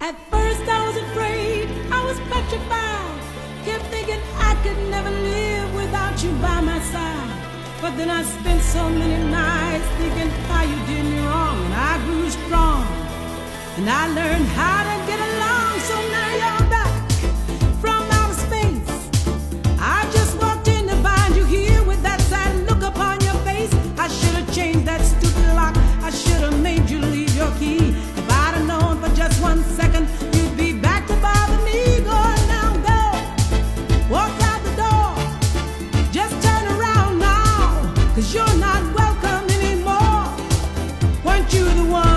At first I was afraid, I was petrified. Kept thinking I could never live without you by my side. But then I spent so many nights thinking how you did me wrong, and I grew strong, and I learned how to get along. So now you're back from outer space. I just walked in to find you here with that sad look upon your face. I should have changed that stupid lock. I should have made you leave your key. If I'd have known for just 1 second you'd be back to bother me. Go on now, go. Walk out the door. Just turn around now, 'cause you're not welcome anymore. Weren't you the one